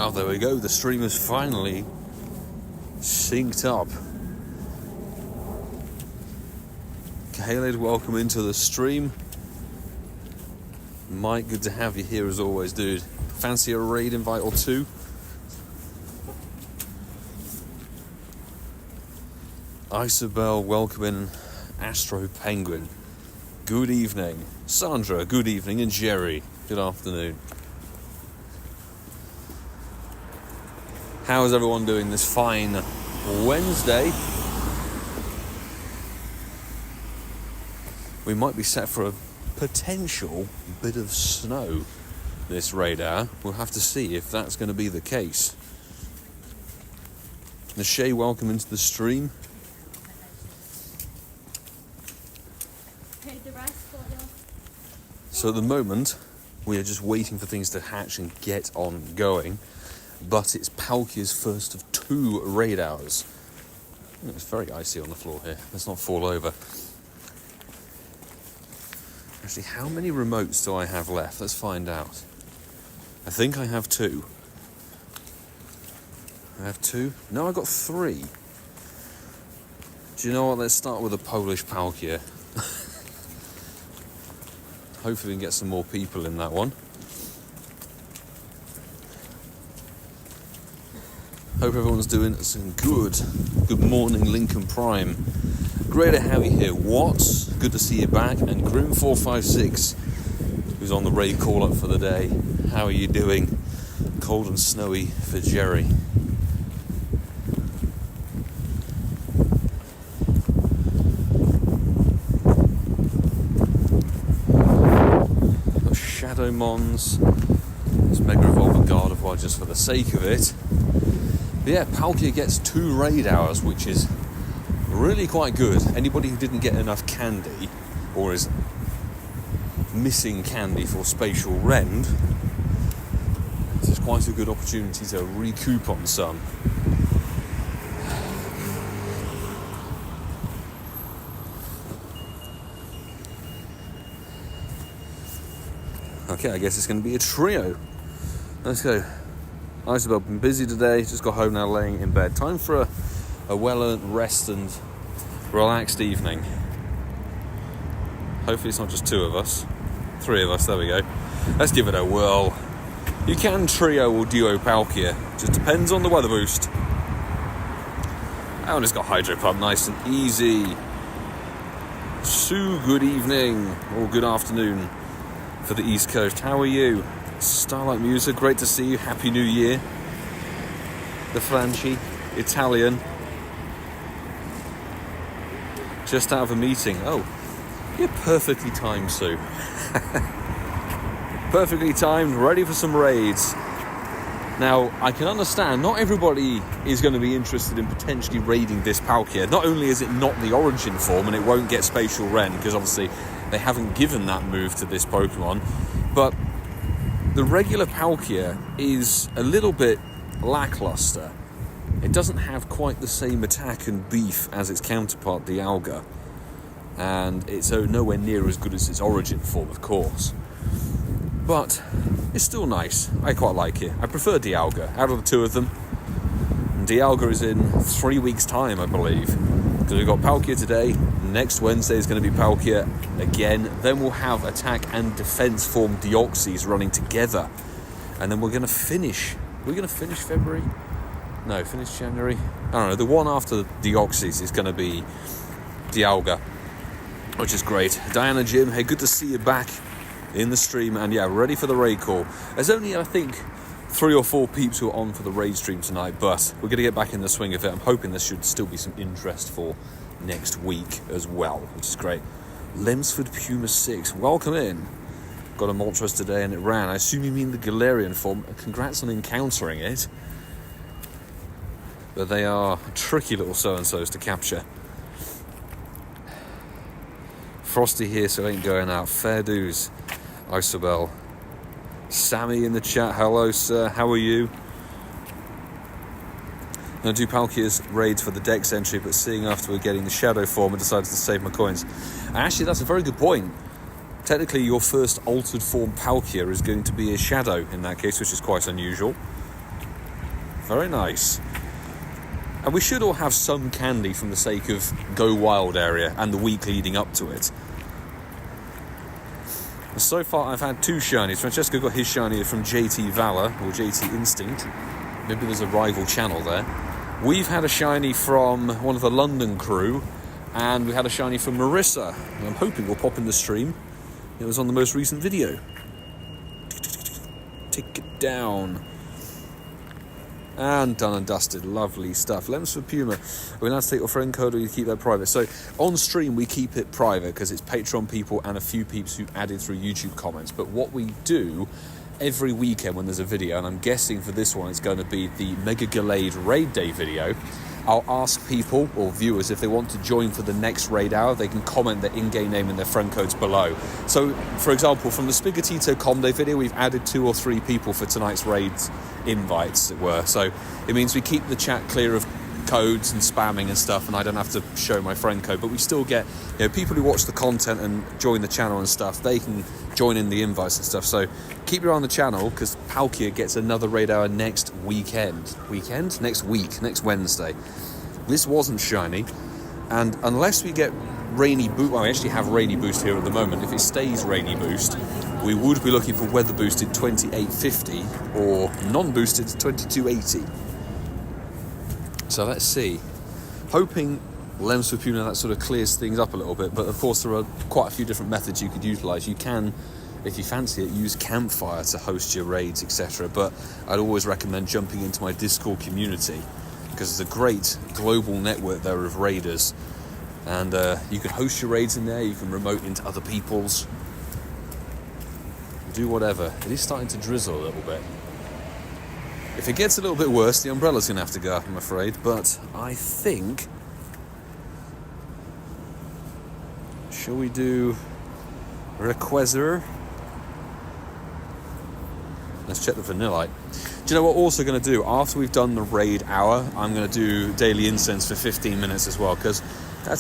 Oh, there we go. The stream is finally synced up. Haled, welcome into the stream. Mike, good to have you here as always, dude. Fancy a raid invite or two? Isabel, welcome in. Astro Penguin, good evening. Sandra, good evening. And Jerry, good afternoon. How is everyone doing this fine Wednesday? We might be set for a potential bit of snow this raid hour. We'll have to see if that's going to be the case. Nashay, welcome into the stream. So at the moment, we are just waiting for things to hatch and get on going. But it's Palkia's first of 2 raid hours. It's very icy on the floor here. Let's not fall over. Actually, how many remotes do I have left? Let's find out. I think I have 2. I have 2? No, I got 3. Do you know what? Let's start with a Polish Palkia. Hopefully we can get some more people in that one. Hope everyone's doing some good. Good morning, Lincoln Prime. Great to have you here. Watts, good to see you back. And Grim456, who's on the raid call up for the day. How are you doing? Cold and snowy for Jerry. Shadow Mons. This Mega Evolving Gardevoir just for the sake of it. But yeah, Palkia gets 2 raid hours, which is really quite good. Anybody who didn't get enough candy, or is missing candy for Spatial Rend, this is quite a good opportunity to recoup on some. Okay, I guess it's going to be a trio. Let's go. Isabel, been busy today, just got home now, laying in bed. Time for a well-earned rest and relaxed evening. Hopefully it's not just 2 of us. 3 of us, there we go. Let's give it a whirl. You can trio or duo Palkia, just depends on the weather boost. And it's got Hydro Pump, nice and easy. Sue, good evening, or good afternoon for the East Coast. How are you? Starlight Music, great to see you. Happy New Year. The Franchi, Italian. Just out of a meeting. Oh, you're perfectly timed, Sue. Perfectly timed, ready for some raids. Now, I can understand not everybody is going to be interested in potentially raiding this Palkia. Not only is it not the origin form and it won't get Spatial Rend, because obviously they haven't given that move to this Pokemon, but the regular Palkia is a little bit lackluster. It doesn't have quite the same attack and beef as its counterpart, Dialga. And it's nowhere near as good as its origin form, of course. But it's still nice. I quite like it. I prefer Dialga out of the 2 of them. And Dialga is in 3 weeks' time, I believe. Because we've got Palkia today. Next Wednesday is going to be Palkia again. Then we'll have attack and defense form Deoxys running together. And then we're going to finish. We're going to finish February? No, finish January. I don't know. The one after Deoxys is going to be Dialga, which is great. Diana Jim, hey, good to see you back in the stream. And yeah, ready for the raid call. There's only, I think, 3 or 4 peeps who are on for the raid stream tonight, but we're going to get back in the swing of it. I'm hoping there should still be some interest for next week as well, which is great. Lemsford Puma 6, welcome in. Got a Moltres today and it ran. I assume you mean the Galarian form. Congrats on encountering it. But they are tricky little so-and-sos to capture. Frosty here, so it ain't going out. Fair dues. Isabel. Sammy in the chat. Hello, sir. How are you? I'm going to do Palkia's raids for the Dex entry, but seeing after we're getting the Shadow form, I decided to save my coins. And actually, that's a very good point. Technically, your first altered form Palkia is going to be a Shadow in that case, which is quite unusual. Very nice. And we should all have some candy from the sake of Go Wild area and the week leading up to it. So far I've had 2 shinies. Francesco got his shiny from JT Valor, or JT Instinct. Maybe there's a rival channel there. We've had a shiny from one of the London crew, and we had a shiny from Marissa. I'm hoping will pop in the stream. It was on the most recent video. Take it down. And done and dusted. Lovely stuff. Lemons for Puma. We're allowed to take your friend code, or you keep that private. So on stream we keep it private because it's Patreon people and a few peeps who added through YouTube comments. But what we do every weekend when there's a video, and I'm guessing for this one it's going to be the Mega Gallade Raid Day video, I'll ask people or viewers if they want to join for the next raid hour. They can comment their in-game name and their friend codes below. So, for example, from the Spigatito Comday video, we've added 2 or 3 people for tonight's raids invites, as it were. So it means we keep the chat clear of codes and spamming and stuff, and I don't have to show my friend code, but we still get, you know, people who watch the content and join the channel and stuff, they can join in the invites and stuff. So keep your eye on the channel, because Palkia gets another raid hour next next week, next Wednesday. This wasn't shiny, and unless we get rainy boost, well, we actually have rainy boost here at the moment. If it stays rainy boost, we would be looking for weather boosted 2850 or non-boosted 2280. So let's see. Hoping Lemons for Puna, that sort of clears things up a little bit, but of course there are quite a few different methods you could utilise. You can, if you fancy it, use Campfire to host your raids, etc. But I'd always recommend jumping into my Discord community, because there's a great global network there of raiders, and you can host your raids in there, you can remote into other people's, do whatever. It is starting to drizzle a little bit. If it gets a little bit worse, the umbrella's going to have to go up, I'm afraid. But I think... Shall we do Rayquaza? Let's check the Vanillite. Do you know what we're also going to do? After we've done the raid hour, I'm going to do Daily Incense for 15 minutes as well. Because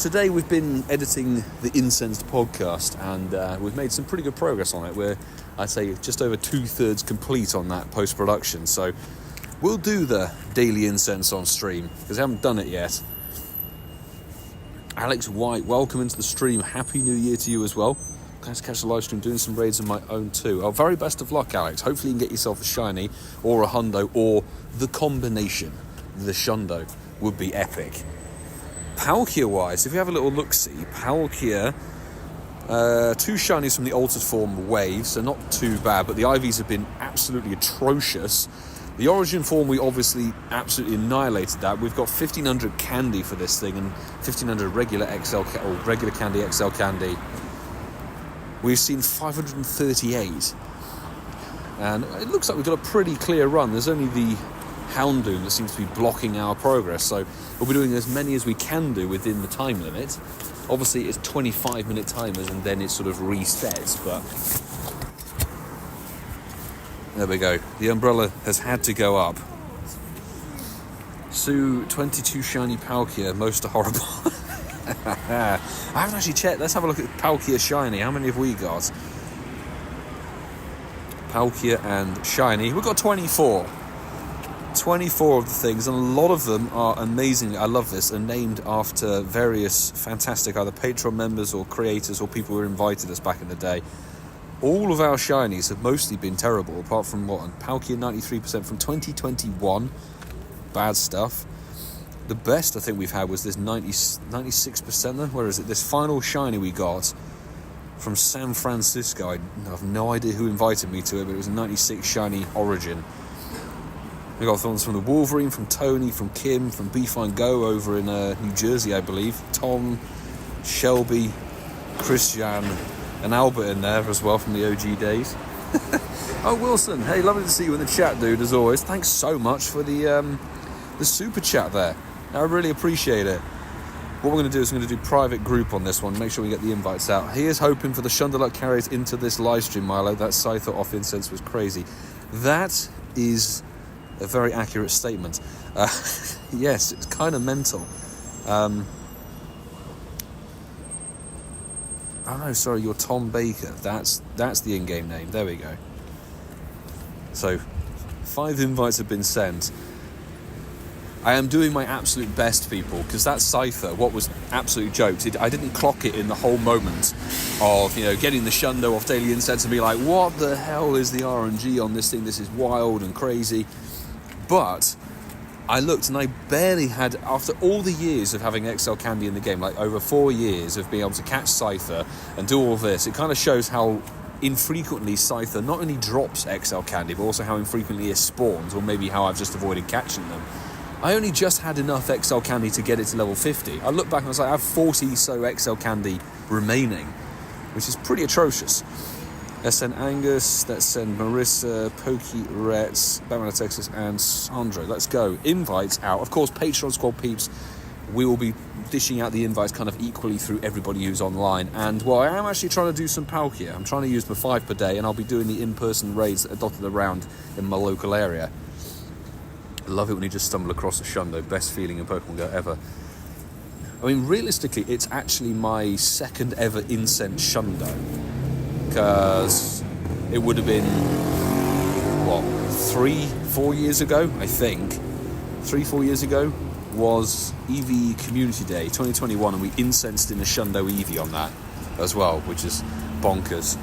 today we've been editing the Incensed podcast, and we've made some pretty good progress on it. We're, I'd say, just over 2/3 complete on that post-production. So we'll do the Daily Incense on stream, because I haven't done it yet. Alex White, welcome into the stream. Happy New Year to you as well. Glad to catch the live stream, doing some raids of my own too. Oh, very best of luck, Alex. Hopefully you can get yourself a shiny or a hundo, or the combination. The shundo would be epic. Palkia-wise, if you have a little look-see, Palkia, 2 shinies from the altered form wave, so not too bad, but the IVs have been absolutely atrocious. The origin form, we obviously absolutely annihilated that. We've got 1500 candy for this thing, and 1500 regular XL or regular candy, XL candy. We've seen 538, and it looks like we've got a pretty clear run. There's only the Houndoom that seems to be blocking our progress, so we'll be doing as many as we can do within the time limit. Obviously it's 25-minute timers, and then it sort of resets, but there we go. The umbrella has had to go up. Sue, 22 shiny Palkia, most are horrible. I haven't actually checked. Let's have a look at Palkia shiny. How many have we got? Palkia and shiny. We've got 24. 24 of the things, and a lot of them are amazing. I love this, are named after various fantastic either Patreon members or creators or people who invited us back in the day. All of our shinies have mostly been terrible, apart from what? Palkia 93% from 2021. Bad stuff. The best I think we've had was this 96% then. Where is it? This final shiny we got from San Francisco. I have no idea who invited me to it, but it was a 96 shiny origin. We got ones from the Wolverine, from Tony, from Kim, from Beefine Go over in New Jersey, I believe. Tom, Shelby, Christian, and Albert in there as well from the OG days. Oh, Wilson, hey, lovely to see you in the chat, dude, as always. Thanks so much for the super chat there. I really appreciate it. What we're going to do is we're going to do private group on this one, make sure we get the invites out. He is hoping for the Shunderluck carries into this live stream, Milo. That Scyther off incense was crazy. That is a very accurate statement. Yes, it's kind of mental. Oh no, sorry, you're Tom Baker. That's the in-game name. There we go. So, 5 invites have been sent. I am doing my absolute best, people, because that cipher, what was absolute jokes, I didn't clock it in the whole moment of, getting the shundo off Daily Incense and be like, what the hell is the RNG on this thing? This is wild and crazy. But I looked and I barely had, after all the years of having XL Candy in the game, like over 4 years of being able to catch Cypher and do all this, it kind of shows how infrequently Cypher not only drops XL Candy, but also how infrequently it spawns, or maybe how I've just avoided catching them. I only just had enough XL Candy to get it to level 50. I look back and I was like, I have 40 so XL Candy remaining, which is pretty atrocious. Let's send Angus, let's send Marissa, Pokey, Rets, Batman Texas, and Sandra. Let's go. Invites out. Of course, Patreon Squad peeps, we will be dishing out the invites kind of equally through everybody who's online. And, well, I am actually trying to do some Palkia. I'm trying to use my 5 per day, and I'll be doing the in-person raids that are dotted around in my local area. I love it when you just stumble across a shundo. Best feeling in Pokemon Go ever. I mean, realistically, it's actually my second ever incense shundo. Because it would have been, 3-4 years ago, I think. 3-4 years ago was EV Community Day 2021, and we incensed in a shundo Eevee on that as well, which is bonkers.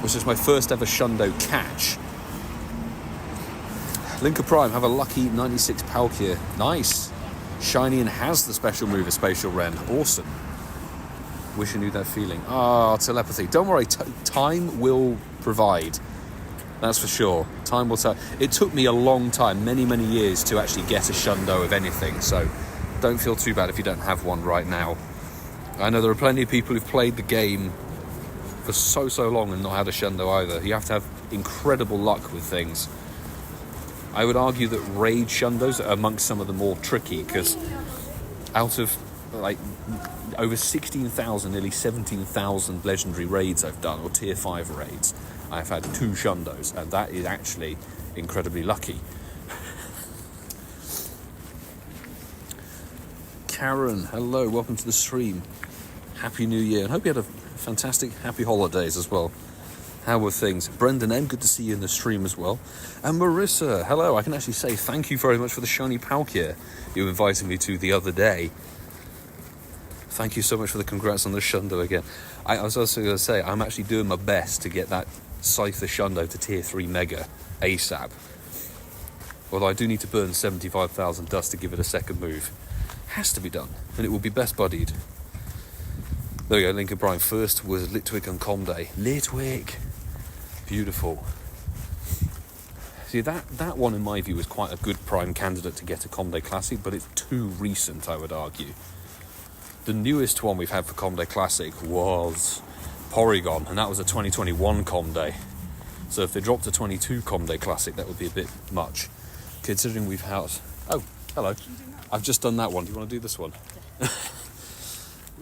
Which is my first ever shundo catch. Linker Prime, have a lucky 96 Palkia. Nice. Shiny and has the special move of Spatial Rend. Awesome. Wish I knew that feeling. Telepathy. Don't worry, time will provide. That's for sure. Time will tell. It took me a long time, many, many years, to actually get a shundo of anything, so don't feel too bad if you don't have one right now. I know there are plenty of people who've played the game for so long and not had a shundo either. You have to have incredible luck with things. I would argue that raid shundos are amongst some of the more tricky, because out of over 16,000, nearly 17,000 legendary raids I've done, or tier 5 raids, I've had 2 shundos, and that is actually incredibly lucky. Karen, hello, welcome to the stream. Happy New Year, and hope you had a fantastic happy holidays as well. How were things? Brendan M, good to see you in the stream as well. And Marissa, hello. I can actually say thank you very much for the shiny Palkia you invited me to the other day. Thank you so much for the congrats on the shundo again. I was also going to say, I'm actually doing my best to get that Cypher shundo to tier 3 mega ASAP. Although I do need to burn 75,000 dust to give it a second move. Has to be done, and it will be best buddied. There we go, Lincoln Prime. First was Litwick and Comday. Litwick! Beautiful. See, that one in my view is quite a good prime candidate to get a Comday Classic, but it's too recent, I would argue. The newest one we've had for Comday Classic was Porygon, and that was a 2021 Comday. So if they dropped a 22 Comday Classic, that would be a bit much, considering we've had... Oh, hello. I've just done that one. Do you want to do this one?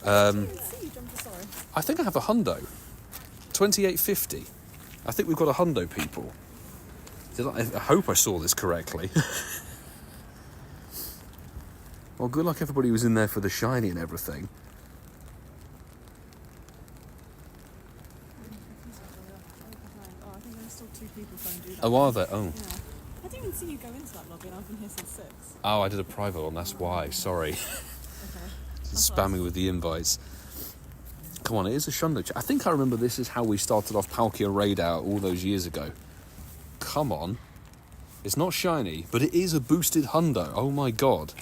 I think I have a hundo. 2850. I think we've got a hundo, people. I hope I saw this correctly. Well, good luck everybody who was in there for the shiny and everything. I think there's still 2 people trying to do that. Oh, are there? Oh. Yeah. I didn't even see you go into that lobby, and I've been here since 6. Oh, I did a private one, that's why. Sorry. Okay. Spamming with the invites. Come on, it is a shundo. I think I remember this is how we started off Palkia Raid Hour all those years ago. Come on. It's not shiny, but it is a boosted hundo. Oh my god.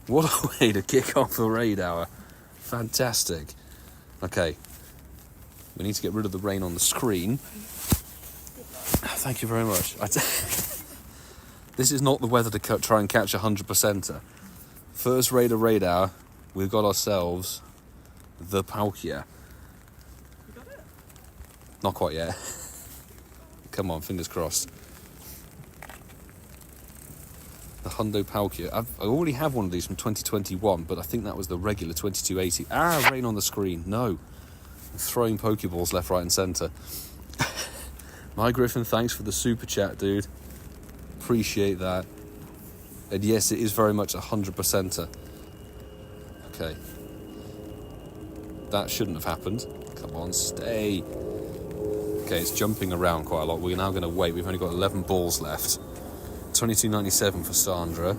What a way to kick off the Raid Hour. Fantastic. Okay. We need to get rid of the rain on the screen. Thank you very much. This is not the weather to try and catch a 100%er. First Raid Hour, we've got ourselves the Palkia. You got it? Not quite yet. Come on, fingers crossed. The Hundo Palkia. I already have one of these from 2021, but I think that was the regular 2280. Ah, rain on the screen. No. I'm throwing Pokeballs left, right and centre. My Griffin, thanks for the super chat, dude. Appreciate that. And yes, it is very much a 100%er. Okay. That shouldn't have happened. Come on, stay. Okay, it's jumping around quite a lot. We're now going to wait. We've only got 11 balls left. 22.97 for Sandra.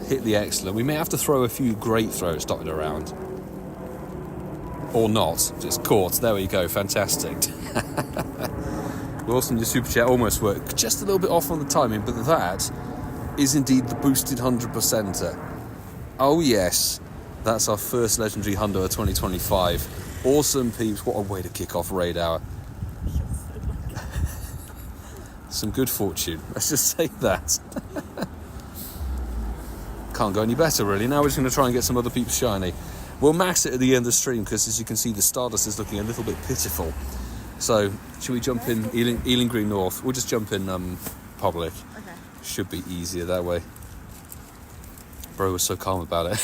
Hit the excellent. We may have to throw a few great throws dotted around. Or not. Just caught. There we go. Fantastic. Wilson, your super chat almost worked. Just a little bit off on the timing, but that is indeed the boosted 100%er. Oh yes. That's our first legendary hundo of 2025. Awesome, peeps. What a way to kick off Raid Hour. Some good fortune. Let's just say that. Can't go any better, really. Now we're just going to try and get some other peeps shiny. We'll max it at the end of the stream because, as you can see, the Stardust is looking a little bit pitiful. So, should we jump in Ealing Green North? We'll just jump in public. Okay. Should be easier that way. Bro was so calm about it.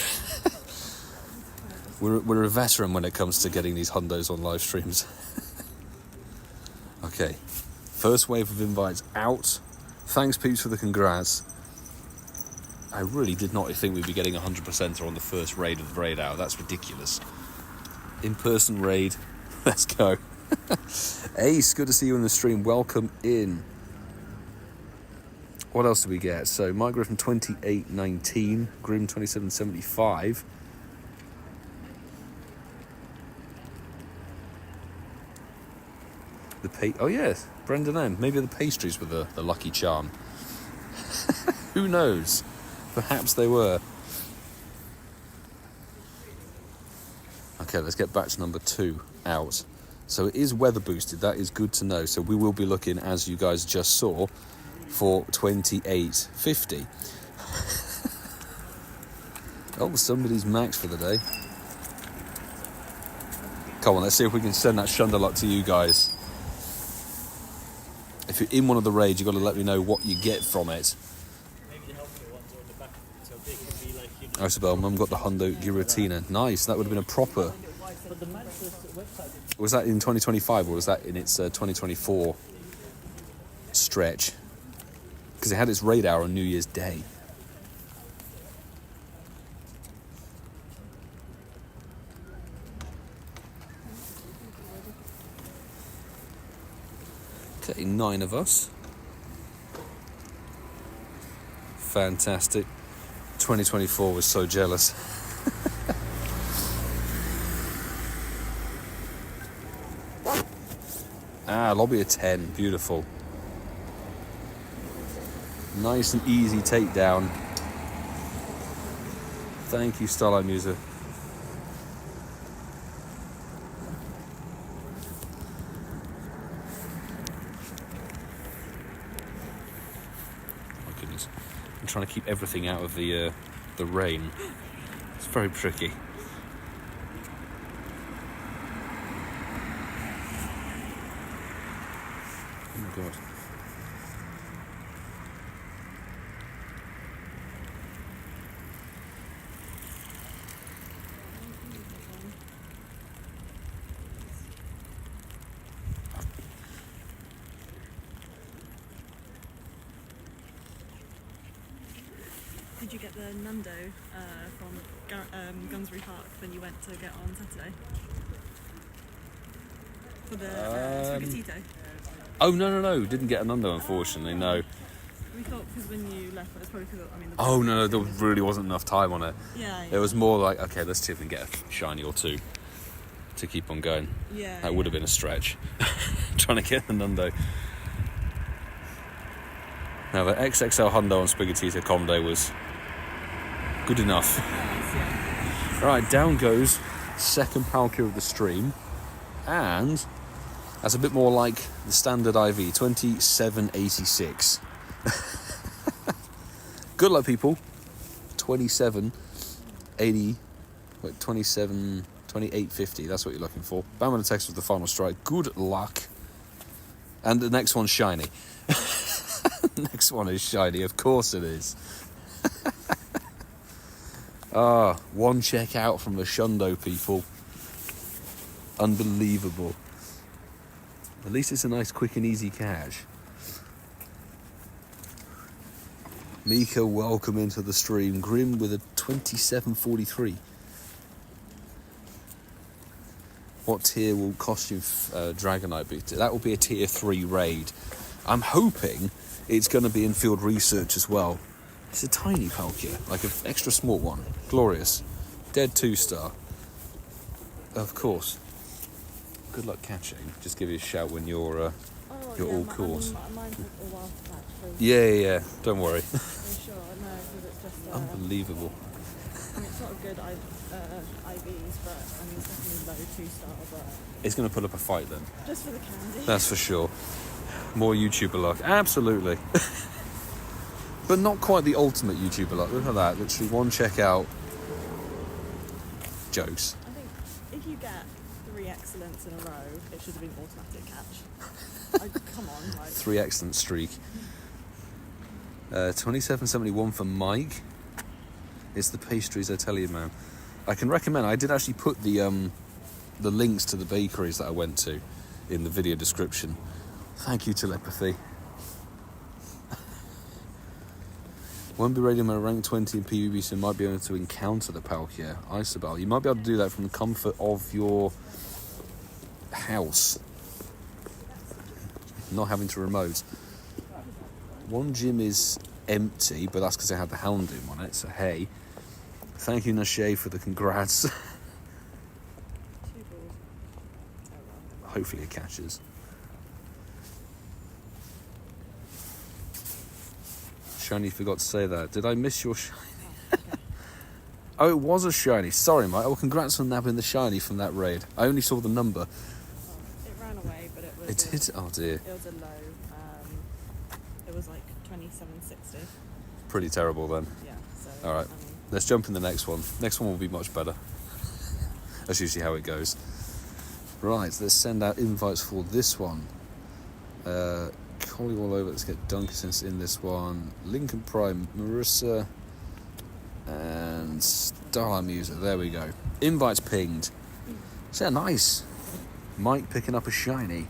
We're a veteran when it comes to getting these hundos on live streams. Okay. First wave of invites out. Thanks, peeps, for the congrats. I really did not think we'd be getting 100%er on the first raid of the Raid Hour. That's ridiculous. In-person raid. Let's go. Ace, good to see you in the stream. Welcome in. What else do we get? So, Mike Griffin 28.19. Grim 27.75. Oh yes, Brendan M. Maybe the pastries were the lucky charm. Who knows? Perhaps they were. Okay, let's get batch number 2 out. So it is weather boosted. That is good to know. So we will be looking, as you guys just saw, for 28.50. Oh, somebody's max for the day. Come on, let's see if we can send that Shunderluck to you guys. If you're in one of the raids, you've got to let me know what you get from it. Maybe the healthier ones are on the back of it, so they could be like, you know. Isabel, Mum got the Hundo Giratina. Nice, that would have been a proper... But the Manchester website... Was that in 2025 or was that in its 2024 stretch? Because it had its raid hour on New Year's Day. Okay, 9 of us. Fantastic. 2024 was so jealous. Lobby of 10. Beautiful. Nice and easy takedown. Thank you, Starlight Muser. My goodness. I'm trying to keep everything out of the rain. It's very tricky. Oh my god. Did you get the Nundo from Gunsbury Park when you went to get on Saturday? For the Sprigatito? Oh, no. Didn't get an under, unfortunately, no. We thought because when you left, it was probably because, I mean... Oh, no, there really wasn't enough time on it. Yeah. It was more like, okay, let's see if we can get a shiny or two to keep on going. Yeah. That would have been a stretch. Trying to get the Nundo. Now, the XXL Hundo on Sprigatito Comdo was good enough. Nice, yeah. Right, down goes second Palkia of the stream. And that's a bit more like the standard IV, 27.86. Good luck, people. 27.80. Wait, 28.50. That's what you're looking for. Bam on the text with the final strike. Good luck. And the next one's shiny. Next one is shiny. Of course it is. One check out from the Shundo, people. Unbelievable. At least it's a nice, quick and easy catch. Mika, welcome into the stream. Grim with a 27.43. What tier will costume Dragonite be? That will be a tier 3 raid. I'm hoping it's going to be in field research as well. It's a tiny Palkia, like an extra small one. Glorious. Dead 2-star. Of course. Good luck catching. Just give you a shout when you're all course. Mine took a while to catch. Yeah. Don't worry. For sure, no, because it's just... Unbelievable. I mean, it's not a good IVs, but I mean, it's definitely low 2-star, but... It's going to put up a fight then. Just for the candy. That's for sure. More YouTuber luck. Absolutely. But not quite the ultimate YouTuber luck. Look at that. Literally one checkout. Jokes. I think if you get 3 excellents in a row, it should have been automatic catch. Like, come on, like... 3 excellent streak. 27.71 for Mike. It's the pastries, I tell you, man. I can recommend. I did actually put the links to the bakeries that I went to in the video description. Thank you, telepathy. Won't be ready on my rank 20 in PvP, so you might be able to encounter the Palkia. Isabel, you might be able to do that from the comfort of your house, not having to remote. One gym is empty, but that's because I had the Houndoom on it, so hey. Thank you, Nashe, for the congrats. 2 balls. Oh, well. Hopefully it catches. Shiny forgot to say that. Did I miss your shiny? Oh, it was a shiny. Sorry, mate. Oh, congrats on nabbing the shiny from that raid. I only saw the number. It ran away, but it was... It did? Oh, dear. It was a low. It was like 27.60. Pretty terrible, then. Yeah, so... All right. I mean, Let's jump in the next one. Next one will be much better. That's usually how it goes. Right, let's send out invites for this one. Collie all over. Let's get Dunkersons in this one. Lincoln Prime, Marissa, and Starlight Music. There we go. Invites pinged. So yeah, nice. Mike picking up a shiny.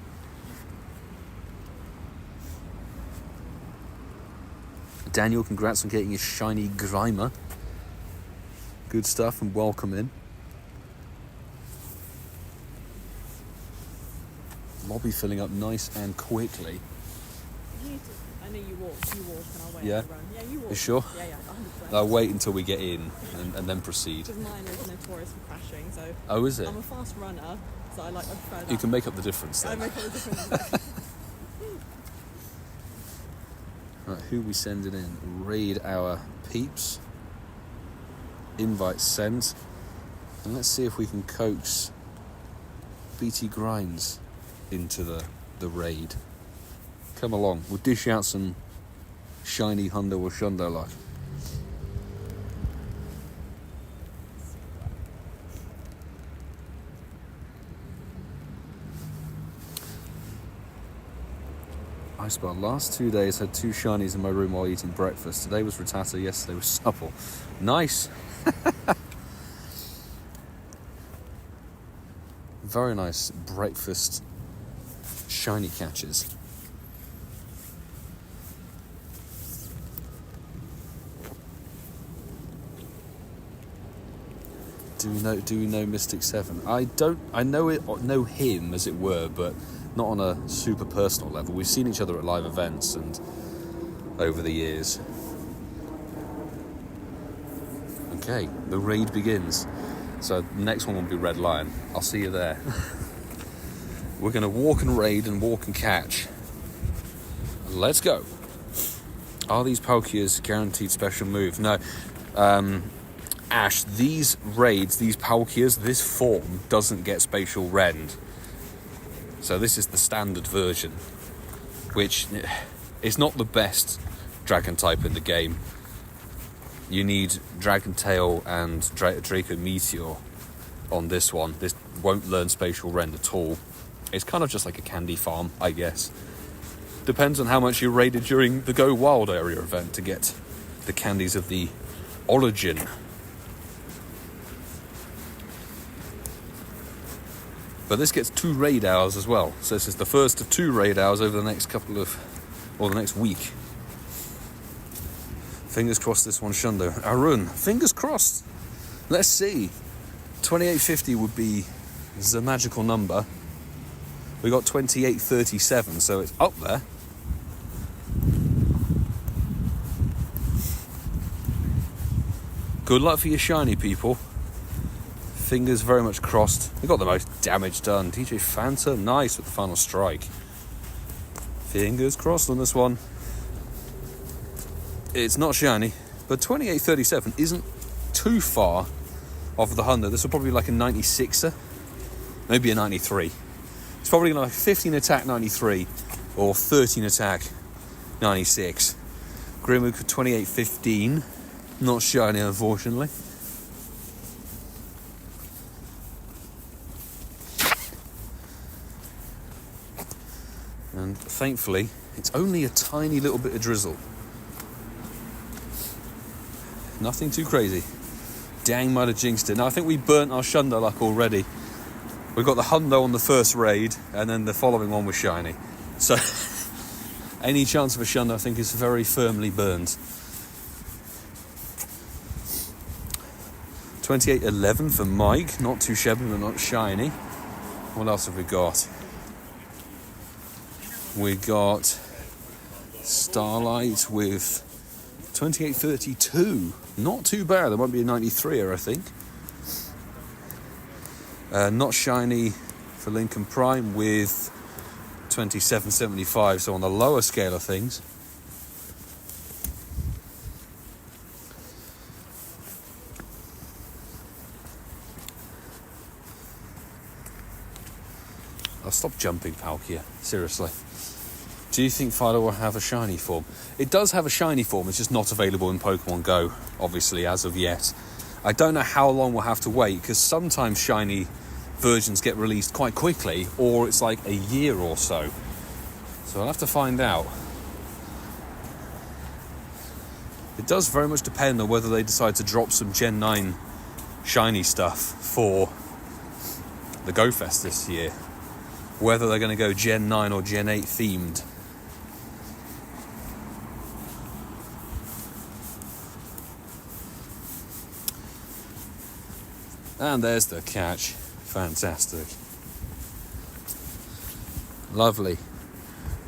Daniel, congrats on getting a shiny Grimer. Good stuff and welcome in. Lobby filling up nice and quickly. I know you walk and I'll wait Yeah. to run. Yeah, you walk. You sure? Yeah, 100%. I'll wait until we get in and then proceed. Because mine is notorious for crashing, so... Oh, is it? I'm a fast runner, so I prefer that. You can make up the difference I then. make all the difference. Right, who we sending in? Raid our peeps. Invite sent. And let's see if we can coax BT Grimes into the raid. Come along. We'll dish out some shiny hundo or shundo luck. I spell last 2 days had 2 shinies in my room while eating breakfast. Today was Rattata, yesterday was Supple. Nice. Very nice breakfast shiny catches. Do we know Mystic 7? I know him as it were, but not on a super personal level. We've seen each other at live events and over the years. Okay, the raid begins. So the next one will be Red Lion. I'll see you there. We're going to walk and raid and walk and catch. Let's go. Are these Palkias guaranteed special move? No. Ash, these raids, these Palkias, this form doesn't get spatial rend. So this is the standard version, which is not the best dragon type in the game. You need Dragon Tail and Draco Meteor on this one. This won't learn spatial rend at all. It's kind of just like a candy farm, I guess. Depends on how much you raided during the Go Wild area event to get the candies of the origin. But this gets 2 raid hours as well. So this is the first of 2 raid hours over the next the next week. Fingers crossed this one Shundo. Arun, fingers crossed. Let's see. 2850 would be the magical number. We got 2837, so it's up there. Good luck for your shiny, people. Fingers very much crossed. We got the most damage done. DJ Fanta, nice with the final strike. Fingers crossed on this one. It's not shiny, but 2837 isn't too far off of the hundo. This will probably be like a 96er, maybe a 93. It's probably like 15 attack 93 or 13 attack 96. Grimwood 2815, not shiny unfortunately. And thankfully, it's only a tiny little bit of drizzle. Nothing too crazy. Dang, might have jinxed it. Now, I think we burnt our Shundo luck already. We got the hundo on the first raid, and then the following one was shiny. So, any chance of a Shundo, I think, is very firmly burned. 2811 for Mike. Not too shabby, but not shiny. What else have we got? We got Starlight with 2832. Not too bad. There might be a 93er, I think. Not shiny for Lincoln Prime with 2775. So on the lower scale of things. I'll stop jumping, Palkia. Seriously. Do you think Fido will have a shiny form? It does have a shiny form, it's just not available in Pokemon Go, obviously, as of yet. I don't know how long we'll have to wait, because sometimes shiny versions get released quite quickly, or it's like a year or so. So I'll have to find out. It does very much depend on whether they decide to drop some Gen 9 shiny stuff for the Go Fest this year. Whether they're going to go Gen 9 or Gen 8 themed. And there's the catch. Fantastic. Lovely.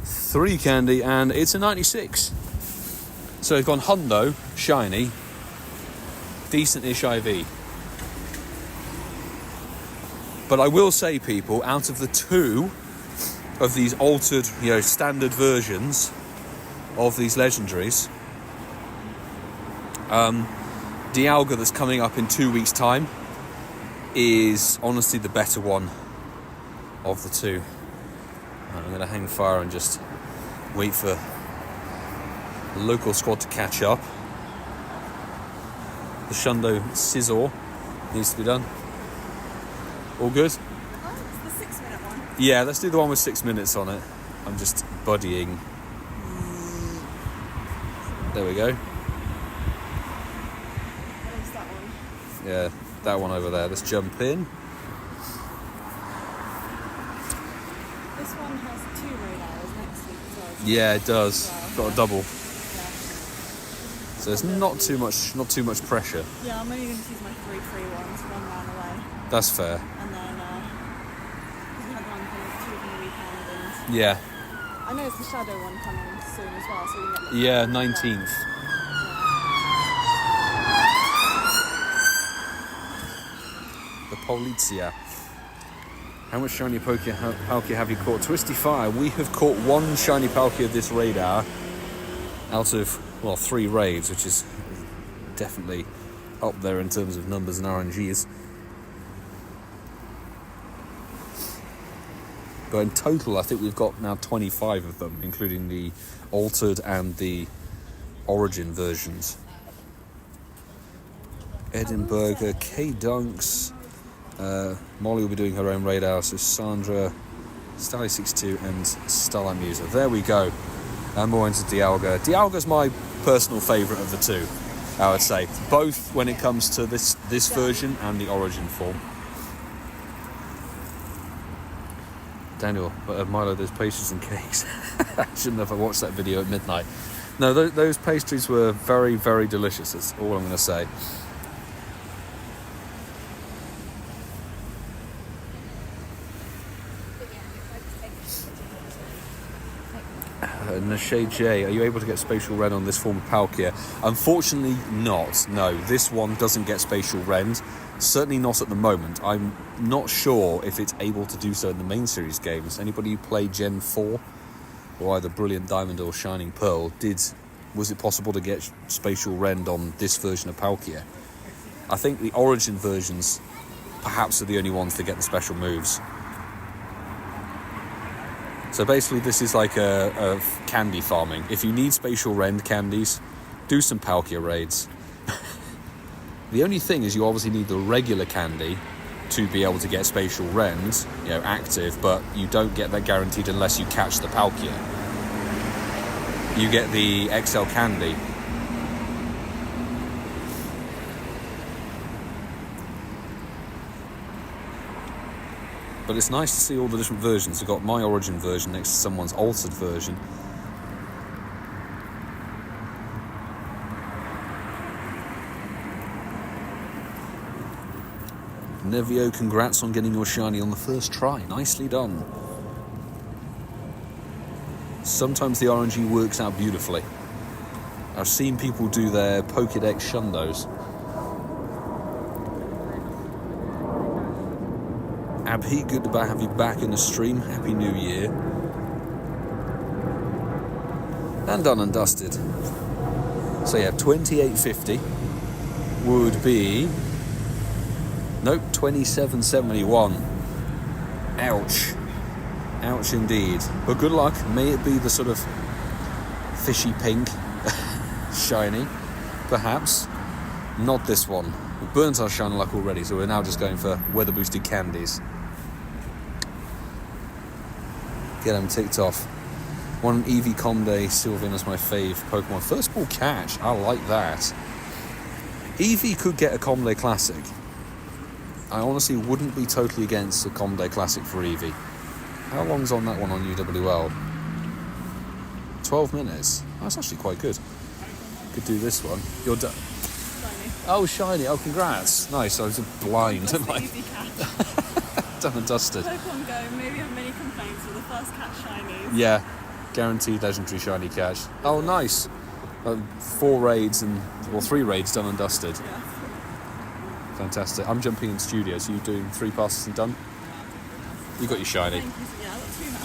3 candy, and it's a 96. So we've gone hundo, shiny, decent-ish IV. But I will say, people, out of the 2 of these altered, standard versions of these legendaries, Dialga that's coming up in 2 weeks' time is honestly the better one of the 2. I'm going to hang fire and just wait for the local squad to catch up. The Shundo Scizor needs to be done. All good? Oh, it's the 6-minute one. Yeah, let's do the one with 6 minutes on it. I'm just buddying. There we go. Where's that one? Yeah, that one over there. Let's jump in. This one has 2 raid hours next week as well. Yeah, it does. Well, Got a double. Yeah. So it's not too much pressure. Yeah, I'm only going to use my 3 free ones, 1 round away. That's fair. And then, because we had one kind of 2 on the weekend, and Yeah. I know it's the Shadow one coming soon as well, so we can get the Yeah, 19th. The Polizia. How much shiny Palkia have you caught? Twisty Fire. We have caught 1 shiny Palkia this raid hour out of, 3 raids, which is definitely up there in terms of numbers and RNGs. But in total, I think we've got now 25 of them, including the altered and the origin versions. Edinburgh, K-Dunks, Molly will be doing her own raid hour, so Sandra, Stally62 and Starlight Muser. There we go. And more into Dialga. Dialga's my personal favourite of the 2, I would say. Both when it comes to this version and the origin form. Daniel, Milo, those pastries and cakes. I shouldn't have watched that video at midnight. No, those pastries were very, very delicious. That's all I'm going to say. Nashay J, are you able to get spatial rend on this form of Palkia? Unfortunately not, no. This one doesn't get spatial rend. Certainly not at the moment. I'm not sure if it's able to do so in the main series games. Anybody who played Gen 4, or either Brilliant Diamond or Shining Pearl, was it possible to get spatial rend on this version of Palkia? I think the Origin versions perhaps are the only ones that get the special moves. So basically this is like a candy farming. If you need spatial rend candies, do some Palkia raids. The only thing is you obviously need the regular candy to be able to get spatial rend, active, but you don't get that guaranteed unless you catch the Palkia. You get the XL candy. But it's nice to see all the different versions. I've got my Origin version next to someone's altered version. Nevio, congrats on getting your shiny on the first try. Nicely done. Sometimes the RNG works out beautifully. I've seen people do their Pokédex shundos. Abhi, good to have you back in the stream. Happy New Year. And done and dusted. So yeah, 2850 would be... Nope, 2771. Ouch. Ouch indeed. But good luck. May it be the sort of fishy pink shiny, perhaps. Not this one. We've burnt our shiny luck already, so we're now just going for weather boosted candies. Get them ticked off. One Eevee Conde, Sylveon is my fave Pokemon. First ball catch, I like that. Eevee could get a Conde Classic. I honestly wouldn't be totally against a Conde Classic for Eevee. How long's on that one on UWL? 12 minutes. Oh, that's actually quite good. Could do this one. You're done. Shiny. Oh, shiny. Oh, congrats. Nice. I was blind. That's the easy catch. Done and dusted. Pokemon Go, maybe have many complaints with the first catch shinies. Yeah. Guaranteed legendary shiny catch. Oh, nice. 4 raids or 3 raids done and dusted. Yeah. Fantastic. I'm jumping in studio, so you're doing 3 passes and done? You got your shiny. Thank you. Yeah, I got 2 now.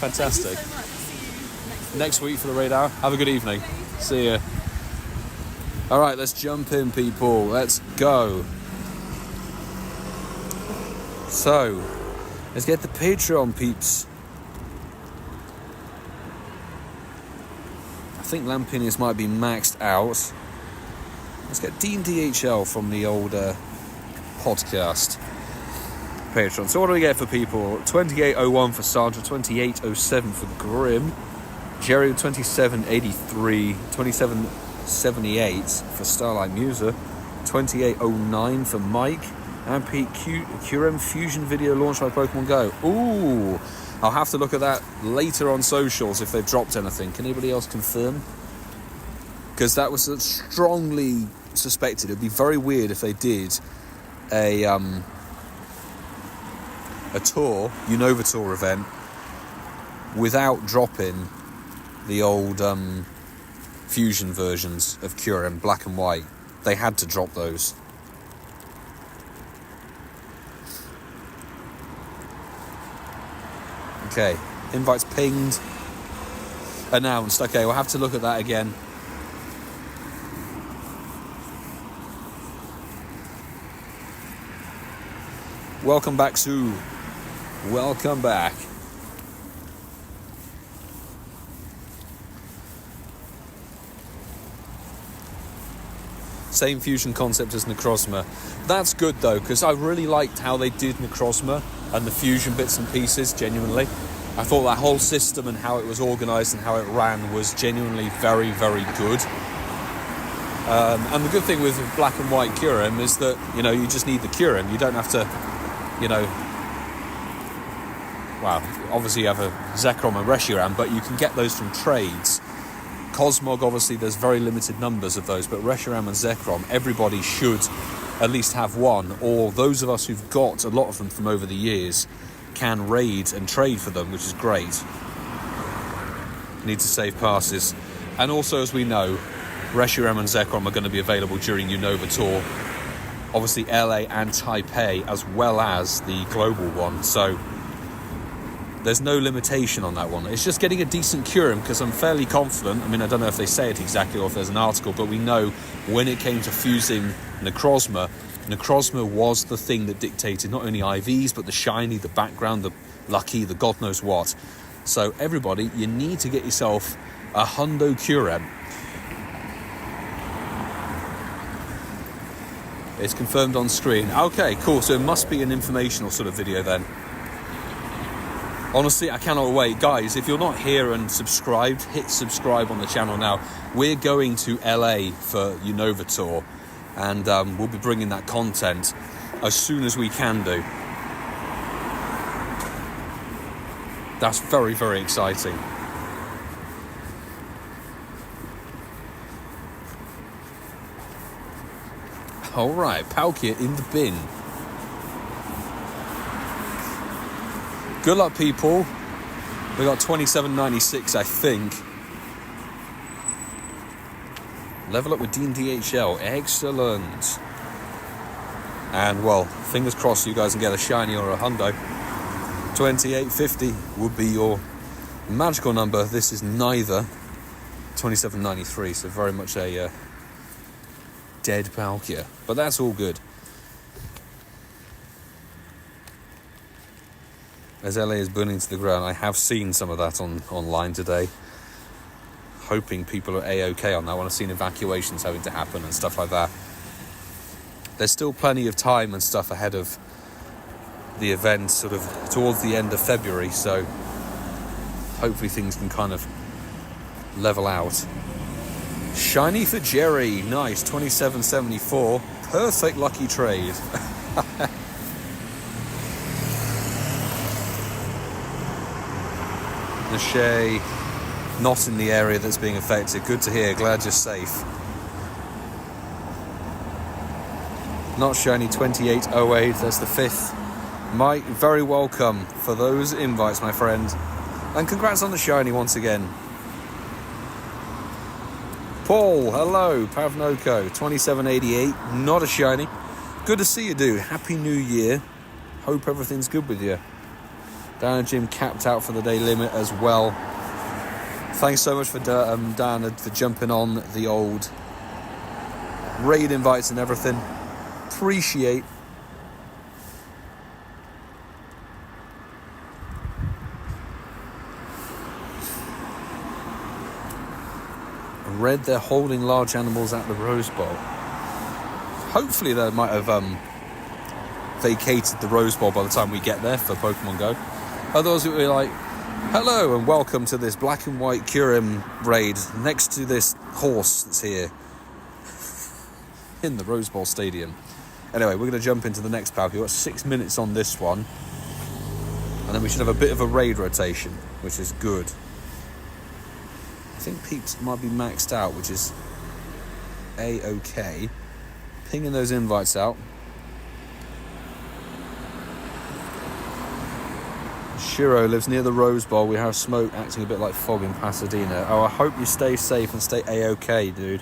Fantastic. Thank you so much. See you Next week for the raid hour. Have a good evening. See ya. Alright, let's jump in, people. Let's go. So, let's get the Patreon, peeps. I think Lampinis might be maxed out. Let's get Dean DHL from the old podcast. Patreon. So what do we get for people? 2801 for Sandra, 2807 for Grim, Jerry 2783, 2778 for Starlight Muser, 2809 for Mike, and Pete QRM Fusion video launched by Pokemon Go. Ooh, I'll have to look at that later on socials if they've dropped anything. Can anybody else confirm? Because that was strongly suspected. It'd be very weird if they did a tour, Unova Tour event, without dropping the old fusion versions of QRM Black and White. They had to drop those. Okay, invites pinged. Announced. Okay, we'll have to look at that again. Welcome back, Sue. Welcome back. Same fusion concept as Necrozma. That's good though, because I really liked how they did Necrozma and the fusion bits and pieces, genuinely. I thought that whole system and how it was organised and how it ran was genuinely very, very good. And the good thing with Black and White Kyurem is that, you just need the Kyurem. You don't have to, well, obviously you have a Zekrom and Reshiram, but you can get those from trades. Cosmog, obviously, there's very limited numbers of those, but Reshiram and Zekrom, everybody should at least have one, or those of us who've got a lot of them from over the years can raid and trade for them, which is great. need to save passes. And also, as we know, Reshiram and Zekrom are going to be available during Unova Tour. Obviously LA and Taipei, as well as the global one. So there's no limitation on that one. It's just getting a decent Kyurem, because I'm fairly confident. I mean, I don't know if they say it exactly or if there's an article, but we know when it came to fusing Necrozma was the thing that dictated not only IVs, but the shiny, the background, the lucky, the god knows what. So everybody, you need to get yourself a hundo Kyurem. It's confirmed on screen. Okay, cool. So it must be an informational sort of video then. Honestly, I cannot wait. Guys, if you're not here and subscribed, hit subscribe on the channel now. We're going to LA for Unova Tour, and we'll be bringing that content as soon as we can do. That's very, very exciting. All right, Palkia in the bin. Good luck, people. We got 27.96, I think. Level up with Dean DHL. Excellent. And, well, fingers crossed you guys can get a shiny or a hundo. 28.50 would be your magical number. This is neither. 27.93, so very much a dead Palkia. But that's all good. As LA is burning to the ground, I have seen some of that online today. Hoping people are A-OK on that one. I've seen evacuations having to happen and stuff like that. There's still plenty of time and stuff ahead of the event, sort of towards the end of February, so hopefully things can kind of level out. Shiny for Jerry, nice, 27.74, perfect lucky trade. Nashay, not in the area that's being affected. Good to hear, glad you're safe. Not shiny, 28.08, that's the 5th. Mike, very welcome for those invites, my friend. And congrats on the shiny once again. Paul, hello, Pavnoko, 27.88, not a shiny. Good to see you, dude. Happy New Year. Hope everything's good with you. Dan and Jim capped out for the day limit as well. Thanks so much for Dan for jumping on the old raid invites and everything. Appreciate. Read they're holding large animals at the Rose Bowl. Hopefully they might have vacated the Rose Bowl by the time we get there for Pokemon Go. Otherwise it would be like, hello and welcome to this black and white Kyurem raid next to this horse that's here in the Rose Bowl Stadium. Anyway, we're going to jump into the next Palkia. We've got 6 minutes on this one, and then we should have a bit of a raid rotation, which is good. I think peeps might be maxed out, which is A-OK. Pinging those invites out. Shiro lives near the Rose Bowl. We have smoke acting a bit like fog in Pasadena. Oh, I hope you stay safe and stay A-OK, dude.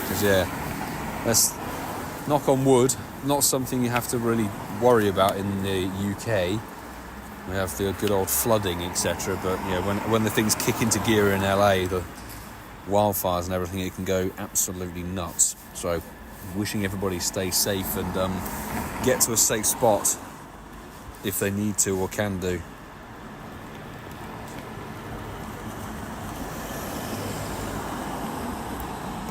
Because, yeah, let's knock on wood. Not something you have to really worry about in the UK. We have the good old flooding, etc. But yeah, when the things kick into gear in LA, the wildfires and everything, it can go absolutely nuts. So, wishing everybody stay safe and get to a safe spot if they need to or can do.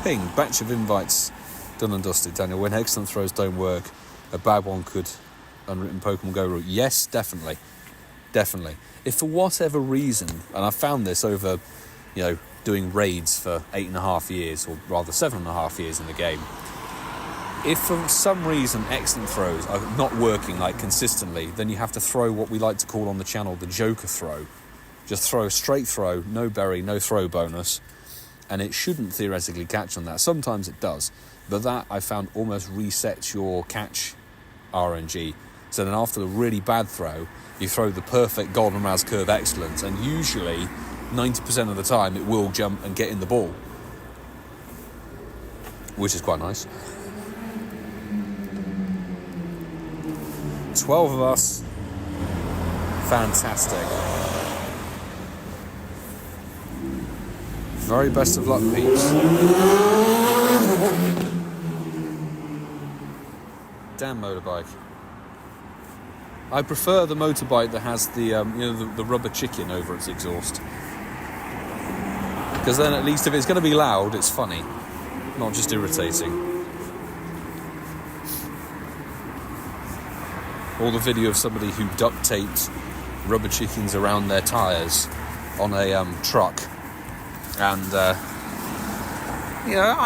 Ping, batch of invites done and dusted, Daniel. When excellent throws don't work, a bad one could unwritten Pokemon Go route. Yes, definitely. Definitely. If for whatever reason, and I've found this over, doing raids for 8.5 years, or rather 7.5 years in the game, if for some reason excellent throws are not working consistently, then you have to throw what we like to call on the channel the Joker throw. Just throw a straight throw, no berry, no throw bonus, and it shouldn't theoretically catch on that. Sometimes it does, but that I found almost resets your catch RNG So then after the really bad throw, you throw the perfect golden Raz curve excellence, and usually 90% of the time it will jump and get in the ball, which is quite nice. 12 of us. Fantastic. Very best of luck, peeps. Damn motorbike. I prefer the motorbike that has the the rubber chicken over its exhaust, because then at least if it's going to be loud, it's funny, not just irritating. Or the video of somebody who duct taped rubber chickens around their tyres on a truck, and I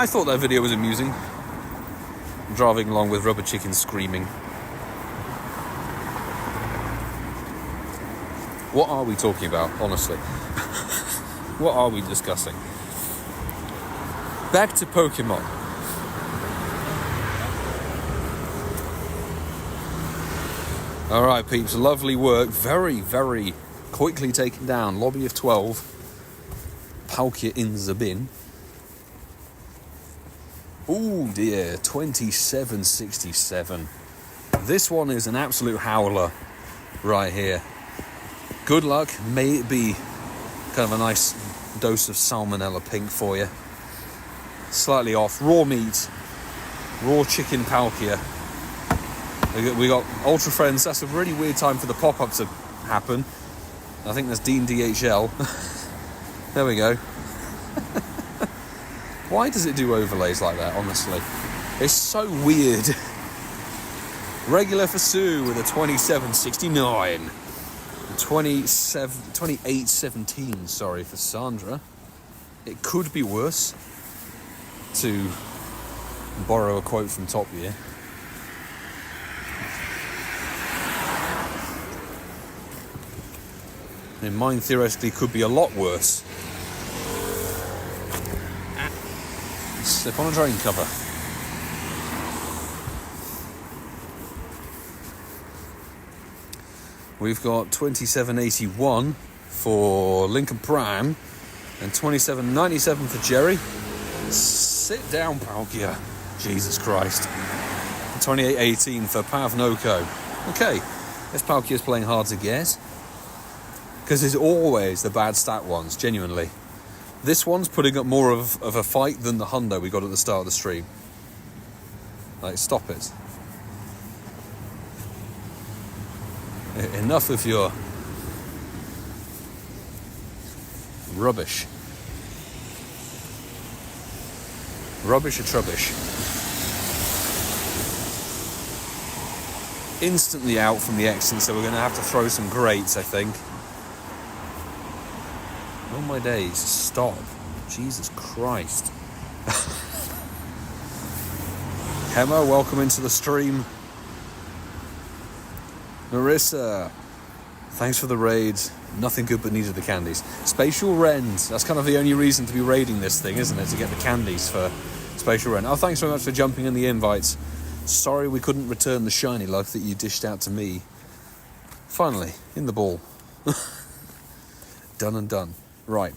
thought that video was amusing. Driving along with rubber chickens screaming. What are we talking about, honestly? What are we discussing? Back to Pokemon. Alright, peeps, lovely work. Very, very quickly taken down. Lobby of 12. Palkia in the bin. Oh dear, 2767. This one is an absolute howler right here. Good luck. May it be kind of a nice dose of salmonella pink for you. Slightly off. Raw meat. Raw chicken Palkia. We got Ultra Friends. That's a really weird time for the pop-up to happen. I think that's Dean DHL. There we go. Why does it do overlays like that, honestly? It's so weird. Regular for Sue with a 2769. 2817, sorry, for Sandra. It could be worse, to borrow a quote from Top Gear. And mine theoretically could be a lot worse. Slip on a drain cover. We've got 2781 for Lincoln Prime and 2797 for Jerry. Sit down, Palkia. Jesus Christ. 2818 for Pavnoko. Okay, this Palkia is playing hard to get, because it's always the bad stat ones, genuinely. This one's putting up more of a fight than the hundo we got at the start of the stream. Like, stop it. Enough of your rubbish. Rubbish or trubbish. Instantly out from the exit, so we're going to have to throw some grates, I think. Oh my days, stop. Jesus Christ. Hema, welcome into the stream. Marissa, thanks for the raid. Nothing good but needed the candies. Spatial Rend, that's kind of the only reason to be raiding this thing, isn't it? To get the candies for Spatial Rend. Oh, thanks very much for jumping in the invites. Sorry we couldn't return the shiny luck that you dished out to me. Finally, in the ball. Done and done. Right.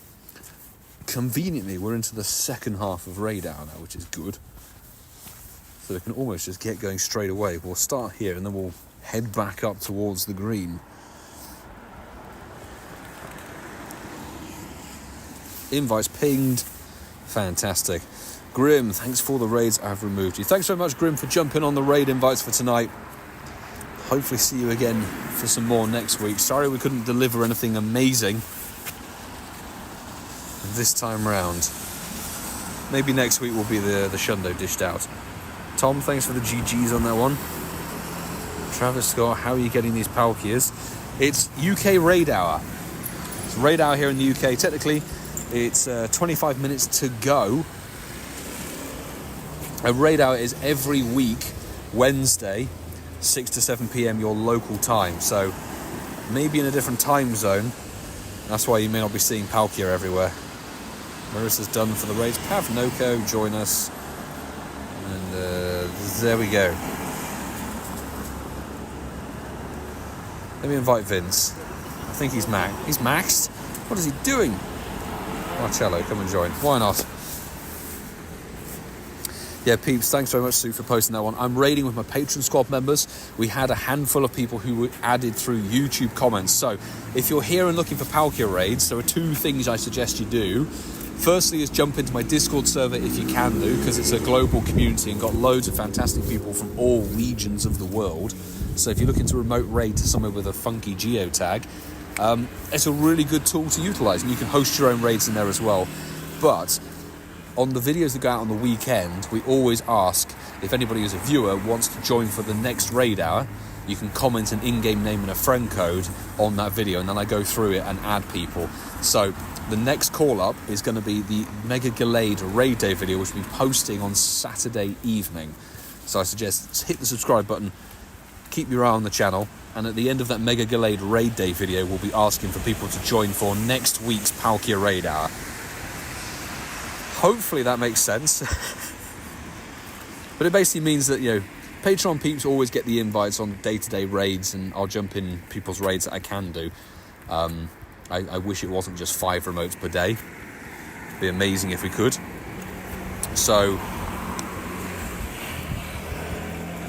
Conveniently, we're into the second half of raid hour now, which is good. So we can almost just get going straight away. We'll start here and then we'll head back up towards the green. Invites pinged. Fantastic. Grim, thanks for the raids. I've removed you. Thanks very much, Grim, for jumping on the raid invites for tonight. Hopefully see you again for some more next week. Sorry we couldn't deliver anything amazing this time round. Maybe next week will be the shundo dished out. Tom, thanks for the GGs on that one. Travis Scott, how are you getting these Palkias? It's UK raid hour. It's raid hour here in the UK. Technically, it's 25 minutes to go. A raid hour is every week, Wednesday, 6 to 7 p.m. your local time. So maybe in a different time zone. That's why you may not be seeing Palkia everywhere. Marissa's done for the raids. Pavnoko, join us. And there we go. Let me invite Vince. I think he's maxed. What is he doing? Marcello, come and join. Why not? Yeah, peeps, thanks very much, Sue, for posting that one. I'm raiding with my Patreon squad members. We had a handful of people who were added through YouTube comments. So if you're here and looking for Palkia raids, there are two things I suggest you do. Firstly is jump into my Discord server if you can do, because it's a global community and got loads of fantastic people from all regions of the world. So if you're looking to remote raid to somewhere with a funky geotag, it's a really good tool to utilise, and you can host your own raids in there as well. But on the videos that go out on the weekend, we always ask if anybody who's a viewer wants to join for the next raid hour. You can comment an in-game name and a friend code on that video, and then I go through it and add people. So the next call-up is going to be the Mega Gallade raid day video, which we'll be posting on Saturday evening. So I suggest hit the subscribe button, keep your eye on the channel, and at the end of that Mega Gallade raid day video, we'll be asking for people to join for next week's Palkia raid hour. Hopefully that makes sense. But it basically means that, Patreon peeps always get the invites on day-to-day raids, and I'll jump in people's raids that I can do. I wish it wasn't just 5 remotes per day. It'd be amazing if we could. So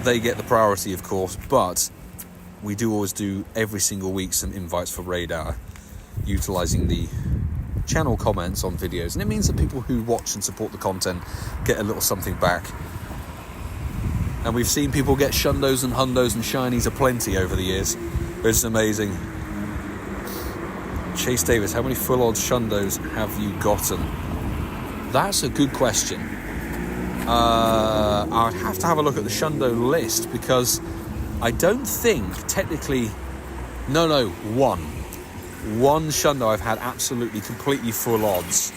they get the priority, of course, but we do always do every single week some invites for raid hour, utilising the channel comments on videos, and it means that people who watch and support the content get a little something back. And we've seen people get shundos and hundos and shinies aplenty over the years. It's amazing. Chase Davis, how many full odds shundos have you gotten? That's a good question. I'd have to have a look at the shundo list, because I don't think technically one shundo I've had absolutely completely full odds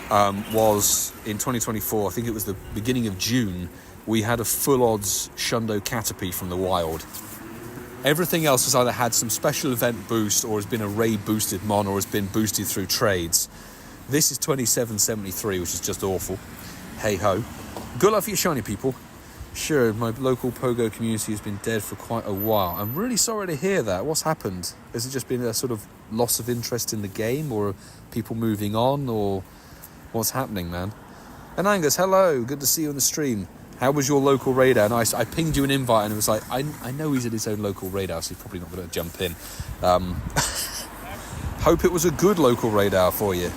was in 2024. I think it was the beginning of June. We had a full odds shundo Caterpie from the wild. Everything else has either had some special event boost, or has been a raid boosted mon, or has been boosted through trades. This is 2773, which is just awful. Hey ho. Good luck for your shiny, people. Sure, my local Pogo community has been dead for quite a while. I'm really sorry to hear that. What's happened? Has it just been a sort of loss of interest in the game, or people moving on, or what's happening, man? And Angus, hello. Good to see you on the stream. How was your local radar? And I pinged you an invite, and it was like, I know he's at his own local radar, so he's probably not going to jump in. Hope it was a good local radar for you.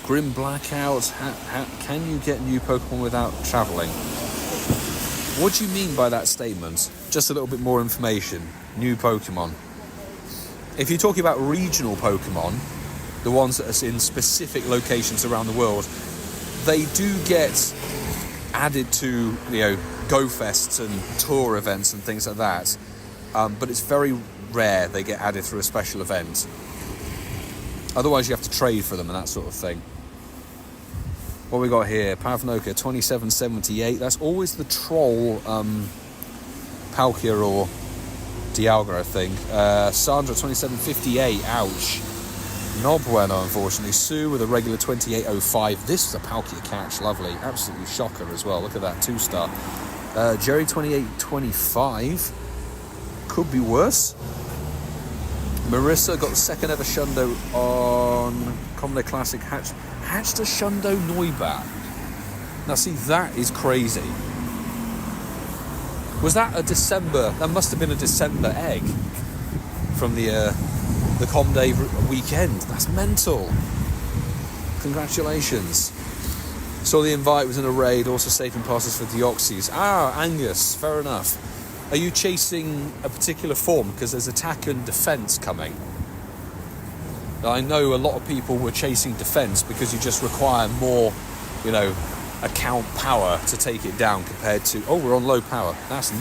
Grim Blackout, can you get new Pokemon without travelling? What do you mean by that statement? Just a little bit more information. New Pokemon. If you're talking about regional Pokemon, the ones that are in specific locations around the world, they do get added to, Go Fests and tour events and things like that. But it's very rare they get added through a special event. Otherwise, you have to trade for them and that sort of thing. What we got here? Pavnoka 2778. That's always the troll Palkia or Dialga, I think. Sandra 2758. Ouch. Not bueno, unfortunately. Sue with a regular 2805. This is a Palkia catch. Lovely. Absolutely shocker as well. Look at that 2-star. Jerry 2825. Could be worse. Marissa got the second ever shundo on Common Day Classic. Hatched a shundo Noibat. Now see, that is crazy. Was that a December? That must have been a December egg from the Com Day weekend. That's mental. Congratulations. Saw the invite, was in a raid, also saving passes for Deoxys. Angus, fair enough. Are you chasing a particular form? Because there's attack and defense coming. I know a lot of people were chasing defense because you just require more, account power to take it down compared to, we're on low power. That's